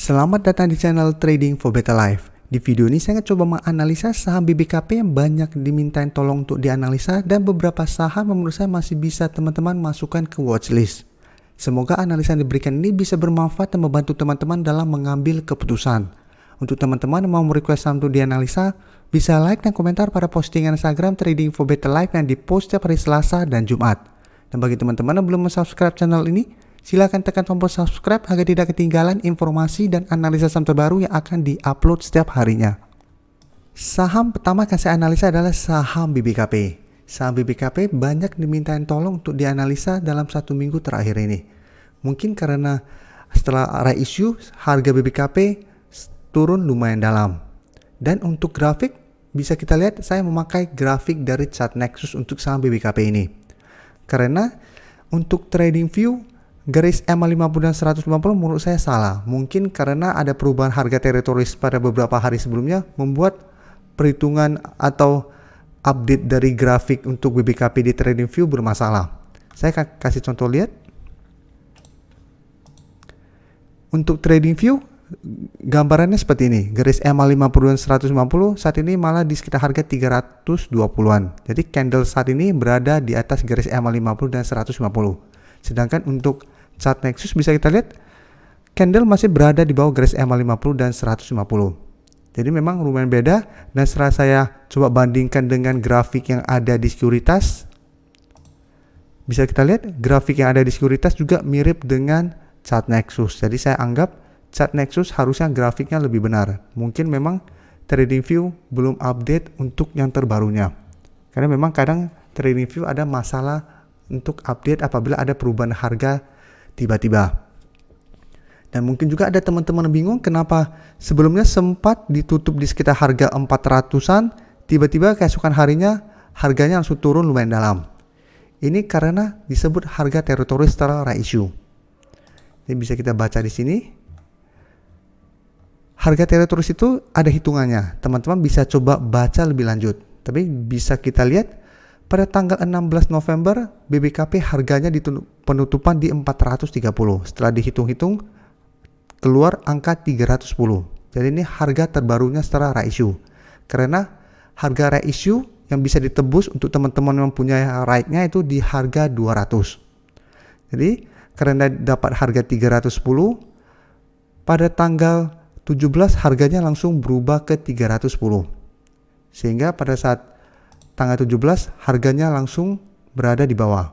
Selamat datang di channel Trading for Better Life. Di video ini saya akan coba menganalisa saham BBKP yang banyak dimintain tolong untuk dianalisa dan beberapa saham yang menurut saya masih bisa teman-teman masukkan ke watchlist. Semoga analisa yang diberikan ini bisa bermanfaat dan membantu teman-teman dalam mengambil keputusan. Untuk teman-teman yang mau merequest saham untuk dianalisa, bisa like dan komentar pada postingan Instagram Trading for Better Life yang dipost setiap hari Selasa dan Jumat. Dan bagi teman-teman yang belum subscribe channel ini, silakan tekan tombol subscribe agar tidak ketinggalan informasi dan analisa saham terbaru yang akan diupload setiap harinya. Saham pertama yang saya analisa adalah saham BBKP. Saham BBKP banyak dimintain tolong untuk dianalisa dalam 1 minggu terakhir ini. Mungkin karena setelah reissue harga BBKP turun lumayan dalam. Dan untuk grafik bisa kita lihat saya memakai grafik dari chart Nexus untuk saham BBKP ini. Karena untuk trading view garis EMA 50 dan 150 menurut saya salah. Mungkin karena ada perubahan harga teritoris pada beberapa hari sebelumnya membuat perhitungan atau update dari grafik untuk BBKP di trading view bermasalah. Saya akan kasih contoh lihat. Untuk trading view gambarannya seperti ini. Garis EMA 50 dan 150 saat ini malah di sekitar harga 320-an. Jadi candle saat ini berada di atas garis EMA 50 dan 150. Sedangkan untuk chart Nexus bisa kita lihat candle masih berada di bawah garis EMA 50 dan 150. Jadi memang lumayan beda, dan setelah saya coba bandingkan dengan grafik yang ada di sekuritas, bisa kita lihat grafik yang ada di sekuritas juga mirip dengan chart Nexus. Jadi saya anggap chart Nexus harusnya grafiknya lebih benar. Mungkin memang TradingView belum update untuk yang terbarunya. Karena memang kadang TradingView ada masalah untuk update apabila ada perubahan harga tiba-tiba. Dan mungkin juga ada teman-teman bingung kenapa sebelumnya sempat ditutup di sekitar harga 400-an, tiba-tiba keesokan harinya harganya langsung turun lumayan dalam. Ini karena disebut harga teritoris setelah reissue. Ini bisa kita baca di sini. Harga teritoris itu ada hitungannya. Teman-teman bisa coba baca lebih lanjut. Tapi bisa kita lihat pada tanggal 16 November, BBKP harganya di penutupan di 430. Setelah dihitung-hitung, keluar angka 310. Jadi ini harga terbarunya setelah reissue. Karena harga reissue yang bisa ditebus untuk teman-teman yang punya right-nya itu di harga 200. Jadi karena dapat harga 310, pada tanggal 17 harganya langsung berubah ke 310. Sehingga pada saat tanggal 17 harganya langsung berada di bawah.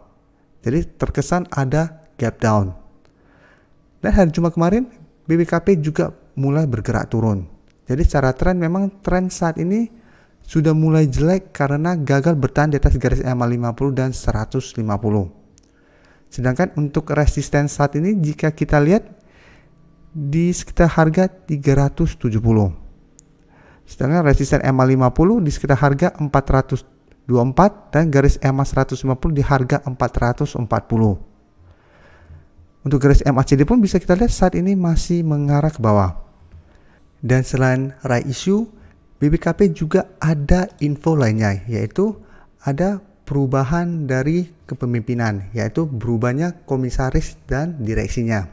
Jadi terkesan ada gap down. Dan hari Jumat kemarin BBKP juga mulai bergerak turun. Jadi secara tren memang tren saat ini sudah mulai jelek karena gagal bertahan di atas garis EMA 50 dan 150. Sedangkan untuk resisten saat ini jika kita lihat di sekitar harga 370. Sedangkan resisten EMA 50 di sekitar harga 424 dan garis EMA 150 di harga 440. Untuk garis MACD pun bisa kita lihat saat ini masih mengarah ke bawah. Dan selain reissue, BBKP juga ada info lainnya, yaitu ada perubahan dari kepemimpinan, yaitu berubahnya komisaris dan direksinya.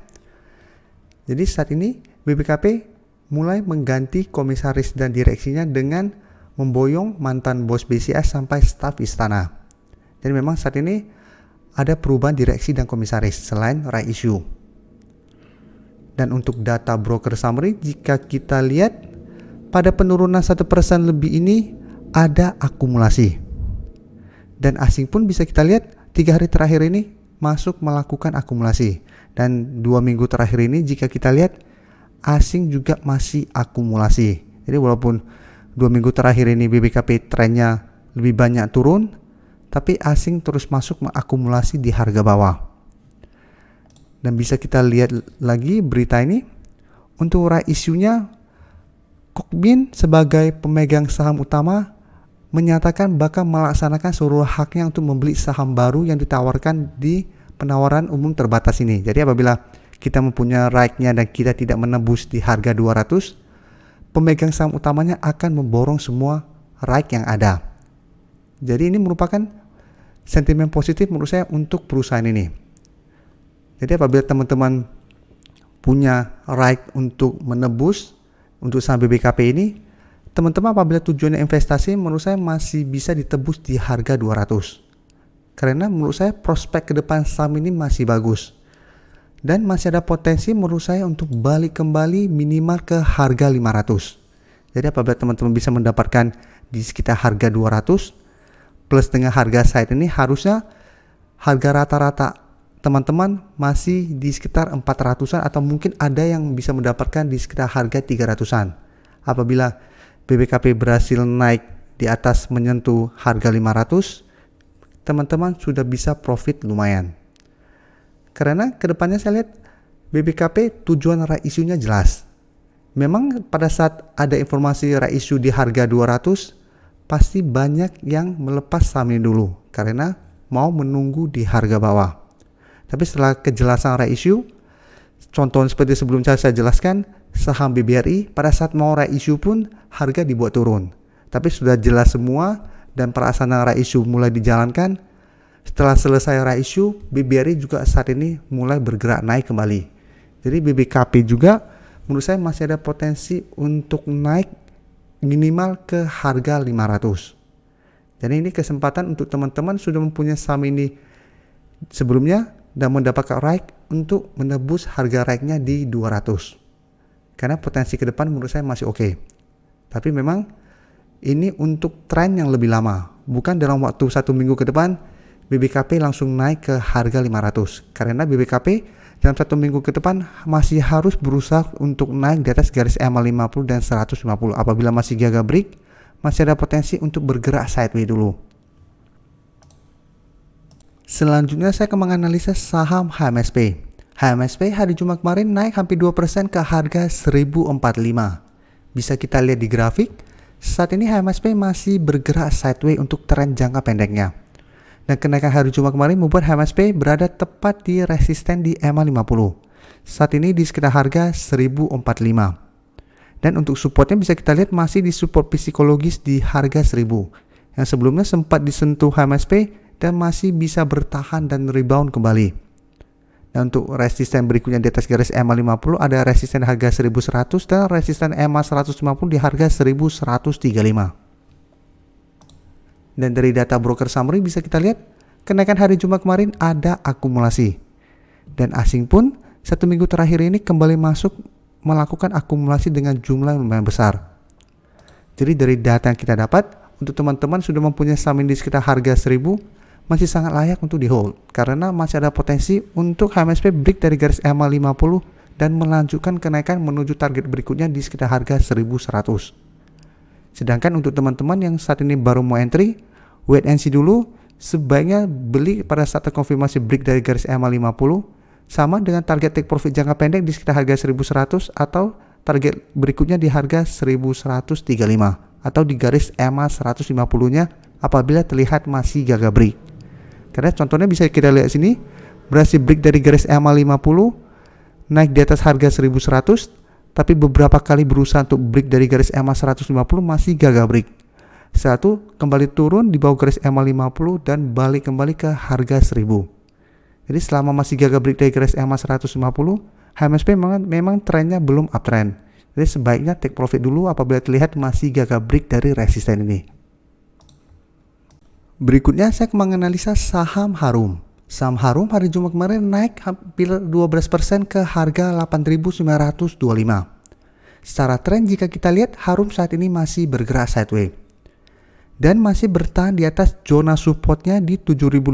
Jadi saat ini BBKP mulai mengganti komisaris dan direksinya dengan memboyong mantan bos BCS sampai staf istana. Dan memang saat ini ada perubahan direksi dan komisaris selain reissue. Dan untuk data broker summary, jika kita lihat pada penurunan 1% lebih ini ada akumulasi. Dan asing pun bisa kita lihat 3 hari terakhir ini masuk melakukan akumulasi. Dan 2 minggu terakhir ini jika kita lihat asing juga masih akumulasi. Jadi walaupun 2 minggu terakhir ini BBKP trennya lebih banyak turun, tapi asing terus masuk mengakumulasi di harga bawah. Dan bisa kita lihat lagi berita ini. Untuk reissue-nya, Kokbin sebagai pemegang saham utama menyatakan bakal melaksanakan seluruh haknya untuk membeli saham baru yang ditawarkan di penawaran umum terbatas ini. Jadi apabila kita mempunyai right-nya dan kita tidak menembus di harga 200, pemegang saham utamanya akan memborong semua right yang ada. Jadi ini merupakan sentimen positif menurut saya untuk perusahaan ini. Jadi apabila teman-teman punya right untuk menebus untuk saham BBKP ini, teman-teman apabila tujuannya investasi, menurut saya masih bisa ditebus di harga 200. Karena menurut saya prospek ke depan saham ini masih bagus. Dan masih ada potensi menurut saya untuk balik kembali minimal ke harga 500. Jadi apabila teman-teman bisa mendapatkan di sekitar harga 200 plus dengan harga side ini, harusnya harga rata-rata teman-teman masih di sekitar 400-an atau mungkin ada yang bisa mendapatkan di sekitar harga 300-an. Apabila BBKP berhasil naik di atas menyentuh harga 500, teman-teman sudah bisa profit lumayan. Karena kedepannya saya lihat BBKP tujuan right issue-nya jelas. Memang pada saat ada informasi right issue di harga 200, pasti banyak yang melepas saham ini dulu karena mau menunggu di harga bawah. Tapi setelah kejelasan right issue, contoh seperti sebelum saya jelaskan, saham BBRI pada saat mau right issue pun harga dibuat turun. Tapi sudah jelas semua dan perasaan right issue mulai dijalankan. Setelah selesai right issue, BBRI juga saat ini mulai bergerak naik kembali. Jadi BBKP juga menurut saya masih ada potensi untuk naik minimal ke harga 500. Jadi ini kesempatan untuk teman-teman sudah mempunyai saham ini sebelumnya dan mendapatkan right untuk menebus harga right-nya di 200. Karena potensi ke depan menurut saya masih oke. Tapi memang ini untuk tren yang lebih lama, bukan dalam waktu 1 minggu ke depan BBKP langsung naik ke harga 500. Karena BBKP dalam 1 minggu ke depan masih harus berusaha untuk naik di atas garis EMA 50 dan 150. Apabila masih gagal break, masih ada potensi untuk bergerak sideways dulu. Selanjutnya saya akan menganalisa saham HMSP. HMSP hari Jumat kemarin naik hampir 2% ke harga 1045. Bisa kita lihat di grafik, saat ini HMSP masih bergerak sideways untuk tren jangka pendeknya. Dan kenaikan hari Jumat kemarin membuat HMSP berada tepat di resisten di EMA 50. Saat ini di sekitar harga 1045. Dan untuk supportnya bisa kita lihat masih di support psikologis di harga 1000. Yang sebelumnya sempat disentuh HMSP dan masih bisa bertahan dan rebound kembali. Dan untuk resisten berikutnya di atas garis EMA 50 ada resisten harga 1100 dan resisten EMA 150 di harga 1135. Dan dari data broker summary bisa kita lihat kenaikan hari Jumat kemarin ada akumulasi. Dan asing pun 1 minggu terakhir ini kembali masuk melakukan akumulasi dengan jumlah yang lumayan besar. Jadi dari data yang kita dapat, untuk teman-teman sudah mempunyai saham di sekitar harga 1000 masih sangat layak untuk di hold. Karena masih ada potensi untuk HMSP break dari garis EMA 50 dan melanjutkan kenaikan menuju target berikutnya di sekitar harga 1100. Sedangkan untuk teman-teman yang saat ini baru mau entry, wait and see dulu, sebaiknya beli pada saat terkonfirmasi break dari garis EMA 50 sama dengan target take profit jangka pendek di sekitar harga 1100 atau target berikutnya di harga 1135 atau di garis EMA 150-nya apabila terlihat masih gagal break. Karena contohnya bisa kita lihat sini, berhasil break dari garis EMA 50 naik di atas harga 1100, tapi beberapa kali berusaha untuk break dari garis EMA 150 masih gagal break. Satu kembali turun di bawah garis EMA 50 dan balik kembali ke harga 1000. Jadi selama masih gagal break dari garis EMA 150, HMSP memang trennya belum uptrend. Jadi sebaiknya take profit dulu apabila terlihat masih gagal break dari resisten ini. Berikutnya saya akan menganalisa saham Harum. Saham Harum hari Jumat kemarin naik hampir 12% ke harga 8.925. Secara tren jika kita lihat Harum saat ini masih bergerak sideways dan masih bertahan di atas zona supportnya di 7.500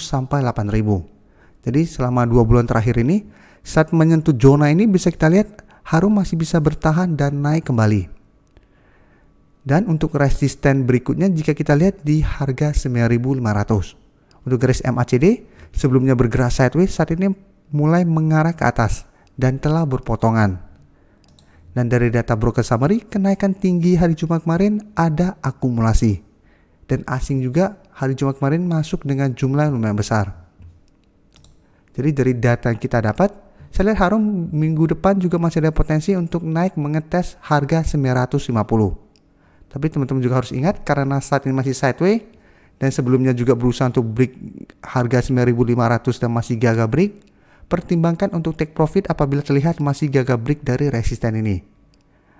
sampai 8.000. Jadi selama 2 bulan terakhir ini saat menyentuh zona ini bisa kita lihat Harum masih bisa bertahan dan naik kembali. Dan untuk resisten berikutnya jika kita lihat di harga 9.500. Untuk garis MACD sebelumnya bergerak sideways saat ini mulai mengarah ke atas dan telah berpotongan. Dan dari data broker summary, kenaikan tinggi hari Jumat kemarin ada akumulasi. Dan asing juga hari Jumat kemarin masuk dengan jumlah yang lumayan besar. Jadi dari data yang kita dapat, saya lihat Harum minggu depan juga masih ada potensi untuk naik mengetes harga 950. Tapi teman-teman juga harus ingat karena saat ini masih sideways dan sebelumnya juga berusaha untuk break harga 9.500 dan masih gagal break, pertimbangkan untuk take profit apabila terlihat masih gagal break dari resisten ini.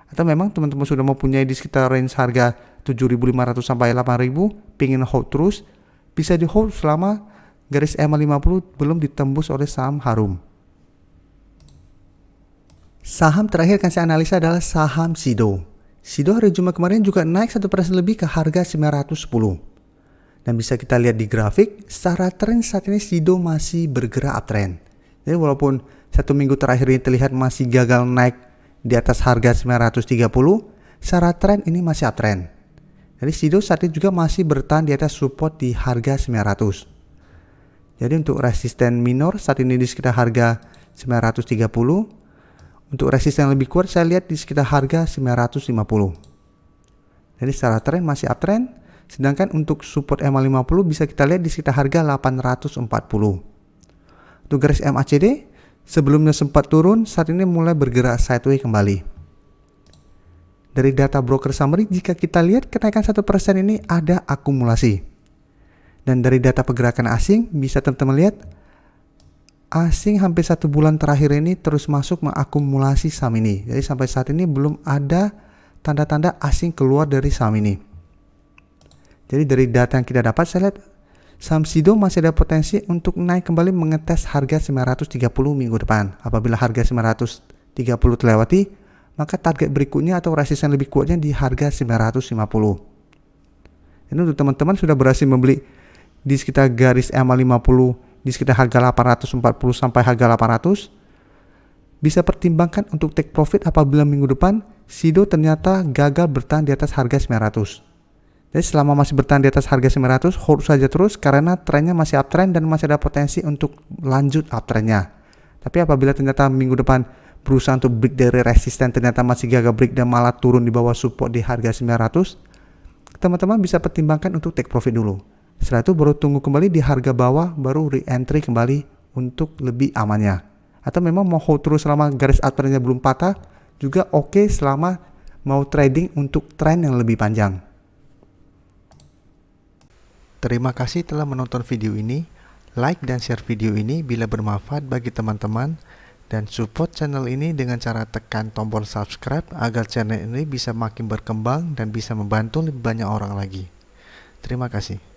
Atau memang teman-teman sudah mempunyai di sekitar range harga 7.500 sampai 8.000, pingin hold terus, bisa di hold selama garis EMA 50 belum ditembus oleh saham Harum. Saham terakhir yang saya analisa adalah saham Sido. Sido hari Jumat kemarin juga naik 1% lebih ke harga 910. Dan bisa kita lihat di grafik, secara tren saat ini Sido masih bergerak uptrend. Jadi walaupun 1 minggu terakhir ini terlihat masih gagal naik di atas harga 930, secara tren ini masih uptrend. Jadi Sido saat ini juga masih bertahan di atas support di harga 900. Jadi untuk resisten minor saat ini di sekitar harga 930. Untuk resisten yang lebih kuat saya lihat di sekitar harga 950. Jadi secara tren masih uptrend. Sedangkan untuk support EMA 50 bisa kita lihat di sekitar harga 840. Untuk garis MACD sebelumnya sempat turun, saat ini mulai bergerak sideways kembali. Dari data broker summary jika kita lihat kenaikan 1% ini ada akumulasi. Dan dari data pergerakan asing bisa teman-teman lihat asing hampir 1 bulan terakhir ini terus masuk mengakumulasi saham ini. Jadi sampai saat ini belum ada tanda-tanda asing keluar dari saham ini. Jadi dari data yang kita dapat saya lihat saham Sido masih ada potensi untuk naik kembali mengetes harga 930 minggu depan. Apabila harga 930 terlewati, maka target berikutnya atau resisten lebih kuatnya di harga 950. Ini untuk teman-teman sudah berhasil membeli di sekitar garis EMA 50 di sekitar harga 840 sampai harga 800, bisa pertimbangkan untuk take profit apabila minggu depan Sido ternyata gagal bertahan di atas harga 900. Jadi selama masih bertahan di atas harga 900, hold saja terus karena trennya masih uptrend dan masih ada potensi untuk lanjut uptrendnya. Tapi apabila ternyata minggu depan berusaha untuk break dari resisten ternyata masih gagal break dan malah turun di bawah support di harga 900, teman-teman bisa pertimbangkan untuk take profit dulu. Setelah itu baru tunggu kembali di harga bawah, baru re-entry kembali untuk lebih amannya. Atau memang mau hold terus selama garis uptrendnya belum patah, juga oke selama mau trading untuk tren yang lebih panjang. Terima kasih telah menonton video ini. Like dan share video ini bila bermanfaat bagi teman-teman. Dan support channel ini dengan cara tekan tombol subscribe agar channel ini bisa makin berkembang dan bisa membantu lebih banyak orang lagi. Terima kasih.